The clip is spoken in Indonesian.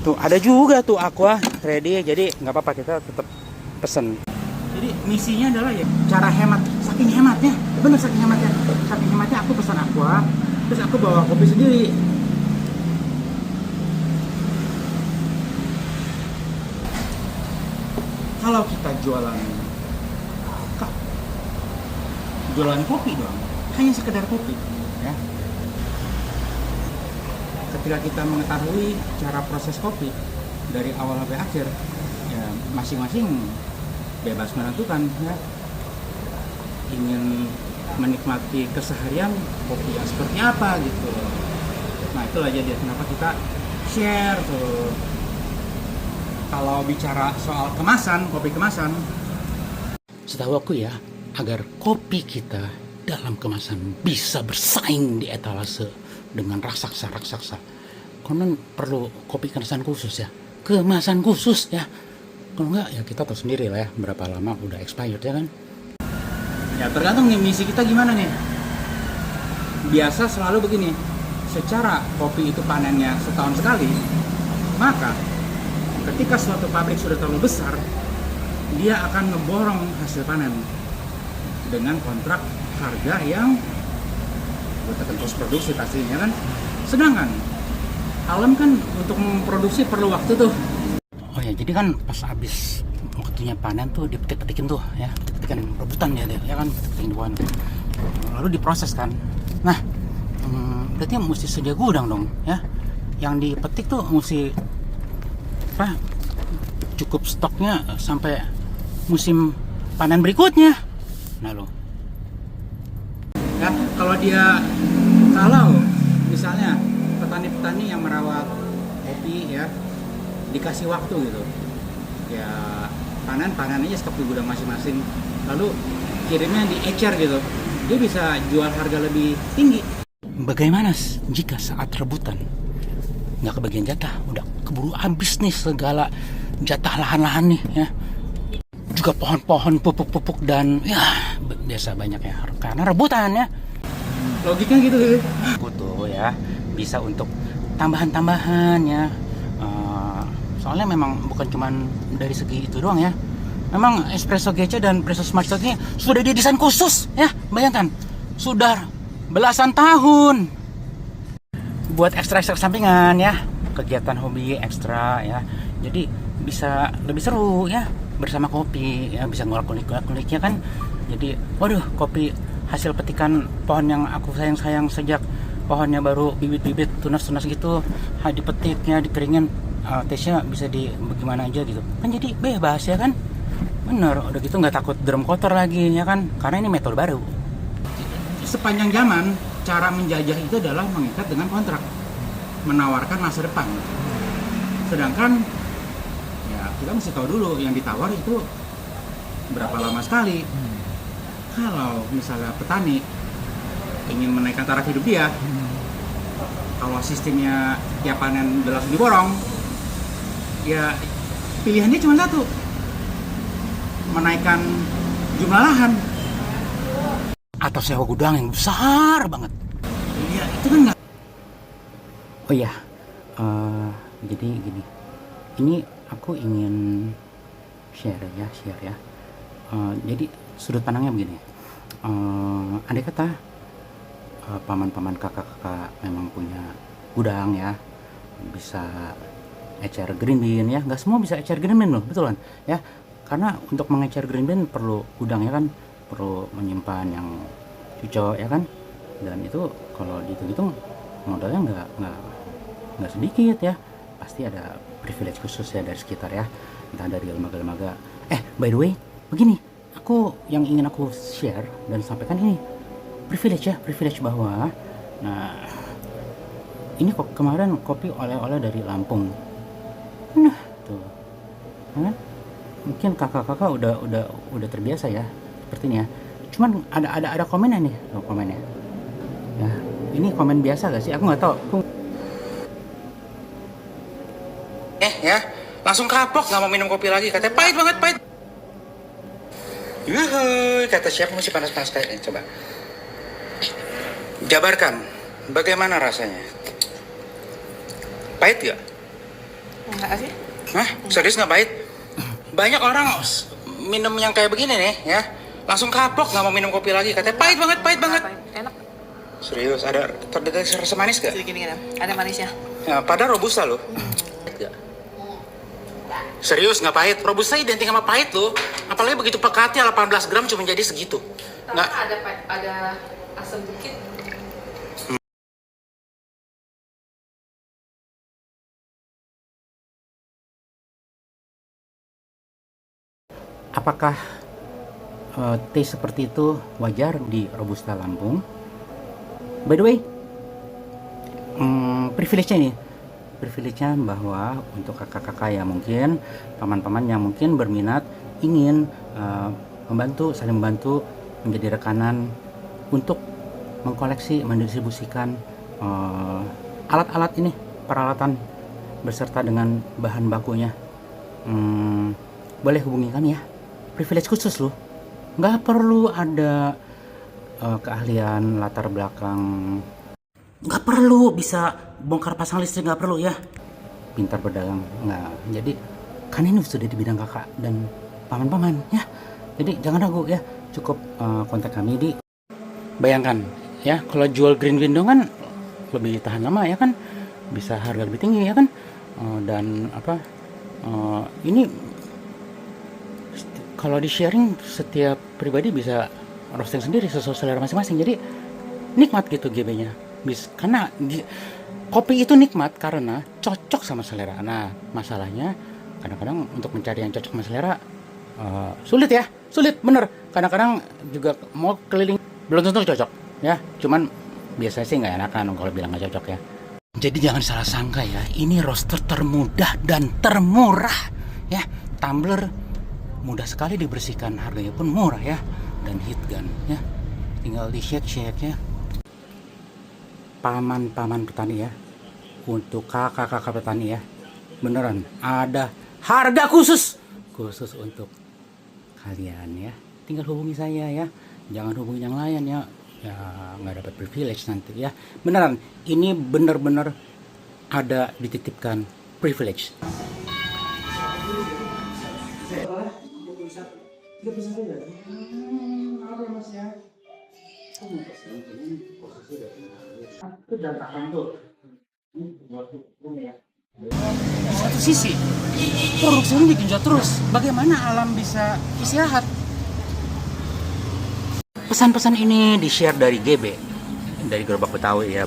Tuh ada juga tuh aqua ready, jadi nggak apa-apa kita tetap pesen. Jadi misinya adalah ya cara hemat, saking hematnya, bener saking hematnya aku pesan aqua, terus aku bawa kopi sendiri. Kalau kita jualan kopi doang, hanya sekedar kopi, ya. Ketika kita mengetahui cara proses kopi dari awal sampai akhir, ya masing-masing bebas menentukan, ya. Ingin menikmati keseharian kopi yang seperti apa gitu. Nah itulah jadi kenapa kita share tuh. Kalau bicara soal kemasan, kopi kemasan, setahu aku ya, agar kopi kita dalam kemasan bisa bersaing di etalase dengan raksasa, konon perlu kopi kemasan khusus ya, kemasan khusus ya. Kalau enggak ya kita tahu sendiri lah ya, berapa lama udah expired ya kan. Ya tergantung nih misi kita gimana nih. Biasa selalu begini, secara kopi itu panennya setahun sekali, maka ketika suatu pabrik sudah terlalu besar, dia akan ngeborong hasil panen dengan kontrak harga yang berdasarkan kos produksi pastinya kan. Sedangkan alam kan untuk memproduksi perlu waktu tuh. Oh ya, jadi kan pas habis waktunya panen tuh dipetik-petikin tuh ya, petik-petikan rebutan ya kan, petikin buan. Lalu diproses kan. Nah, berarti mesti sedia gudang dong ya. Yang dipetik tuh mesti apa? Cukup stoknya sampai musim panen berikutnya. Nah lo. Ya, kalau misalnya petani-petani yang merawat kopi ya dikasih waktu gitu. Ya panen aja stok di gudang masing-masing. Lalu kirimnya di ecer gitu. Dia bisa jual harga lebih tinggi. Bagaimana jika saat rebutan nggak kebagian jatah, udah keburu habis nih segala jatah lahan-lahan nih ya, juga pohon-pohon pupuk-pupuk dan ya biasa banyak ya karena rebutan ya, logiknya gitu sih. Aku tuh ya bisa untuk tambahan-tambahan ya, soalnya memang bukan cuman dari segi itu doang ya, memang espresso GC dan espresso smart shot ini sudah didesain khusus ya, bayangkan sudah belasan tahun buat ekstra sampingan ya, kegiatan hobi ekstra ya, jadi bisa lebih seru ya bersama kopi ya, bisa ngulik-nguliknya kan. Jadi waduh, kopi hasil petikan pohon yang aku sayang sejak pohonnya baru bibit-bibit tunas-tunas gitu, dipetiknya, dikeringin, tesnya bisa di bagaimana aja gitu kan, jadi bebas ya kan, bener. Udah gitu nggak takut drum kotor lagi ya kan, karena ini metode baru. Sepanjang zaman cara menjajah itu adalah mengikat dengan kontrak, menawarkan masa depan. Sedangkan ya kita mesti tahu dulu yang ditawar itu berapa lama sekali. Kalau misalnya petani ingin menaikkan taraf hidup dia, kalau sistemnya tiap panen udah langsung diborong, ya pilihannya cuma satu, menaikkan jumlah lahan atau sewa gudang yang besar banget. Iya, itu kan nggak. Oh ya, jadi gini, ini aku ingin share ya. Jadi sudut pandangnya begini, andai kata paman-paman kakak-kakak memang punya gudang ya, bisa ecer green bean ya, nggak semua bisa ecer green bean loh, betul kan ya, karena untuk mengecer green bean perlu gudang ya kan, perlu menyimpan yang cocok ya kan, dan itu kalau dihitung-hitung modalnya nggak sedikit ya, pasti ada privilege khusus ya dari sekitar ya, entah dari lembaga-lembaga. By the way, begini, yang ingin aku share dan sampaikan ini privilege bahwa, nah ini kok kemarin kopi oleh-oleh dari Lampung, nah tuh kan, mungkin kakak-kakak udah terbiasa ya seperti ini ya. Cuman ada komennya nih, komennya ya, ini komen biasa gak sih, aku nggak tahu. Ya langsung kapok, nggak mau minum kopi lagi, katanya pahit banget, pahit. Kata siapa masih panas-panas kayak ini. Coba jabarkan bagaimana rasanya, pahit gak? Enggak sih? Hah? Serius nggak pahit? Banyak orang minum yang kayak begini nih ya, langsung kapok nggak mau minum kopi lagi, katanya pahit banget, pahit banget. Enak. Serius, ada terdeteksi rasa manis gak? Sedikit dikit ya. Ada manisnya. Ya, padahal robusta loh. Nggak. Serius nggak pahit, robusta identik sama pahit loh. Apalagi begitu pekatnya 18 gram cuma jadi segitu. Nggak. Ada asam dikit. Apakah teh seperti itu wajar di Robusta Lampung? By the way, privilege-nya bahwa untuk kakak-kakak yang mungkin, paman-paman yang mungkin berminat ingin saling membantu menjadi rekanan untuk mengkoleksi, mendistribusikan alat-alat ini, peralatan beserta dengan bahan bakunya, boleh hubungi kami ya. Privilege khusus loh, nggak perlu ada keahlian latar belakang, nggak perlu bisa bongkar pasang listrik, nggak perlu ya, pintar berdagang nggak. Jadi kan ini sudah di bidang kakak dan paman-paman ya, jadi jangan ragu ya, cukup kontak kami di. Bayangkan ya, kalau jual green window kan lebih tahan lama ya kan, bisa harga lebih tinggi ya kan, dan ini kalau di sharing setiap pribadi bisa roasting sendiri sesuai selera masing-masing, jadi nikmat gitu GB-nya. Karena kopi itu nikmat karena cocok sama selera. Nah masalahnya kadang-kadang untuk mencari yang cocok sama selera sulit bener. Kadang-kadang juga mau keliling belum tentu cocok ya, cuman biasanya sih nggak enakan kalau bilang nggak cocok ya. Jadi jangan salah sangka ya, ini roaster termudah dan termurah ya. Tumbler mudah sekali dibersihkan, harganya pun murah ya, dan heat gun ya, tinggal di shake ya. Paman-paman petani ya, untuk kakak-kakak petani ya, beneran ada harga khusus untuk kalian ya. Tinggal hubungi saya ya, jangan hubungi yang lain ya nggak dapat privilege nanti ya. Beneran, ini bener-bener ada dititipkan privilege. Di satu sisi produksi ini digenjot terus, bagaimana alam bisa istirahat. Pesan-pesan ini di share dari GB, dari Gerobak Betawi ya.